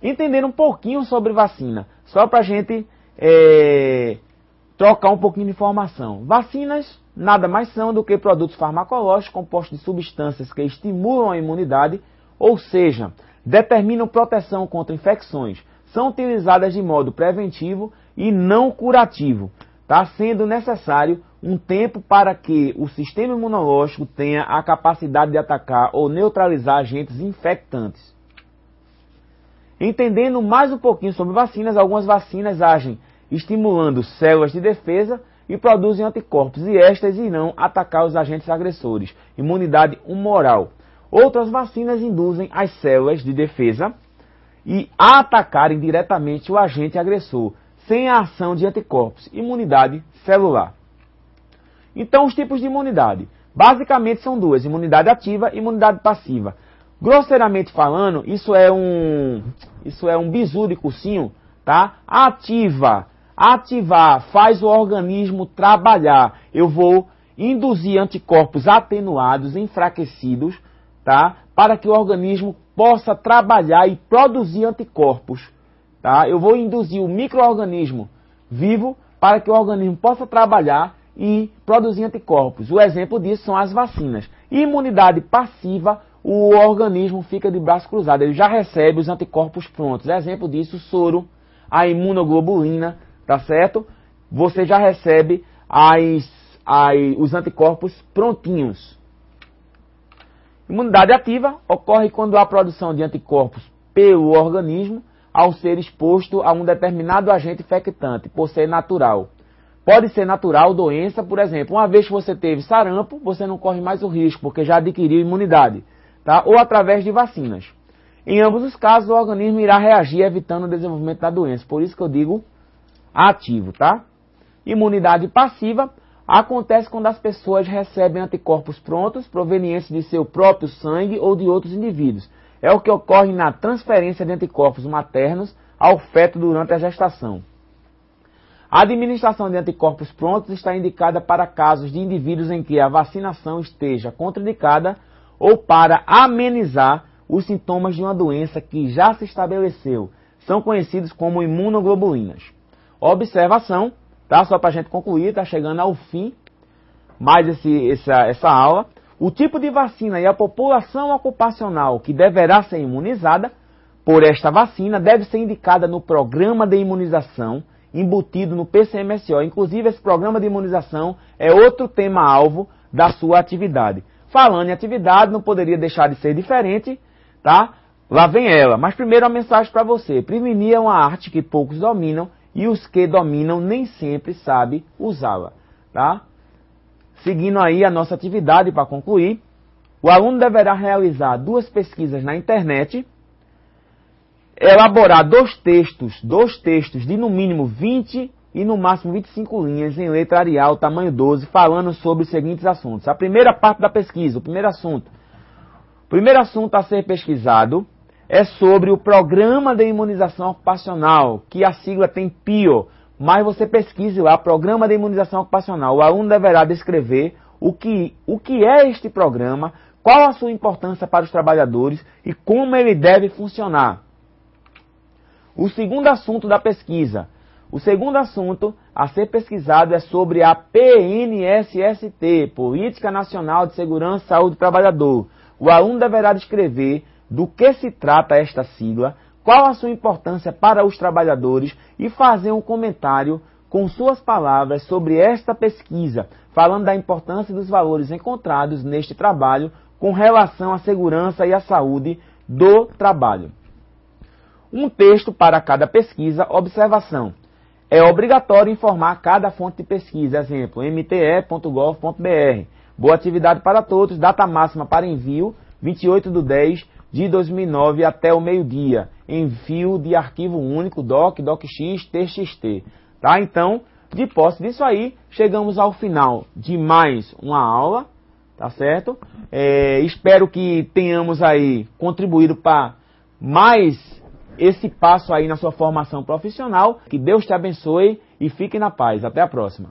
Entender um pouquinho sobre vacina, só para a gente trocar um pouquinho de informação. Vacinas nada mais são do que produtos farmacológicos compostos de substâncias que estimulam a imunidade, ou seja, determinam proteção contra infecções. São utilizadas de modo preventivo e não curativo, tá? Sendo necessário um tempo para que o sistema imunológico tenha a capacidade de atacar ou neutralizar agentes infectantes. Entendendo mais um pouquinho sobre vacinas, algumas vacinas agem estimulando células de defesa e produzem anticorpos, e estas irão atacar os agentes agressores, imunidade humoral. Outras vacinas induzem as células de defesa a atacarem diretamente o agente agressor, sem a ação de anticorpos, imunidade celular. Então, os tipos de imunidade, basicamente são duas, imunidade ativa e imunidade passiva. Grosseiramente falando, isso é um bizu de cursinho, tá? Ativar faz o organismo trabalhar. Eu vou induzir anticorpos atenuados, enfraquecidos, tá? Para que o organismo possa trabalhar e produzir anticorpos, tá? Eu vou induzir o micro-organismo vivo para que o organismo possa trabalhar e produzir anticorpos. O exemplo disso são as vacinas. Imunidade passiva, o organismo fica de braço cruzado, ele já recebe os anticorpos prontos. Exemplo disso, o soro, a imunoglobulina, tá certo? Você já recebe os anticorpos prontinhos. Imunidade ativa ocorre quando há produção de anticorpos pelo organismo ao ser exposto a um determinado agente infectante, por ser natural. Pode ser natural, doença, por exemplo, uma vez que você teve sarampo, você não corre mais o risco, porque já adquiriu imunidade, tá? Ou através de vacinas. Em ambos os casos, o organismo irá reagir evitando o desenvolvimento da doença, por isso que eu digo ativo, tá? Imunidade passiva acontece quando as pessoas recebem anticorpos prontos, provenientes de seu próprio sangue ou de outros indivíduos. É o que ocorre na transferência de anticorpos maternos ao feto durante a gestação. A administração de anticorpos prontos está indicada para casos de indivíduos em que a vacinação esteja contraindicada ou para amenizar os sintomas de uma doença que já se estabeleceu. São conhecidos como imunoglobulinas. Observação, tá? Só para a gente concluir, está chegando ao fim mais essa aula. O tipo de vacina e a população ocupacional que deverá ser imunizada por esta vacina deve ser indicada no programa de imunização embutido no PCMSO. Inclusive, esse programa de imunização é outro tema-alvo da sua atividade. Falando em atividade, não poderia deixar de ser diferente, tá? Lá vem ela. Mas primeiro a mensagem para você. Prevenir é uma arte que poucos dominam e os que dominam nem sempre sabem usá-la, tá? Seguindo aí a nossa atividade para concluir, o aluno deverá realizar 2 pesquisas na internet, elaborar 2 textos de no mínimo 20 e no máximo 25 linhas em letra Arial, tamanho 12, falando sobre os seguintes assuntos. A primeira parte da pesquisa, o primeiro assunto a ser pesquisado é sobre o Programa de Imunização Ocupacional, que a sigla tem PIO, mas você pesquise lá, Programa de Imunização Ocupacional. O aluno deverá descrever o que é este programa, qual a sua importância para os trabalhadores e como ele deve funcionar. O segundo assunto da pesquisa. O segundo assunto a ser pesquisado é sobre a PNSST, Política Nacional de Segurança e Saúde do Trabalhador. O aluno deverá descrever do que se trata esta sigla, qual a sua importância para os trabalhadores e fazer um comentário com suas palavras sobre esta pesquisa, falando da importância dos valores encontrados neste trabalho com relação à segurança e à saúde do trabalho. Um texto para cada pesquisa. Observação. É obrigatório informar cada fonte de pesquisa. Exemplo, mte.gov.br. Boa atividade para todos. Data máxima para envio, 28/10/2009 até o meio-dia. Envio de arquivo único, doc, docx, txt. Tá? Então, de posse disso aí, chegamos ao final de mais uma aula. Tá certo? Espero que tenhamos aí contribuído para mais esse passo aí na sua formação profissional. Que Deus te abençoe e fique na paz. Até a próxima.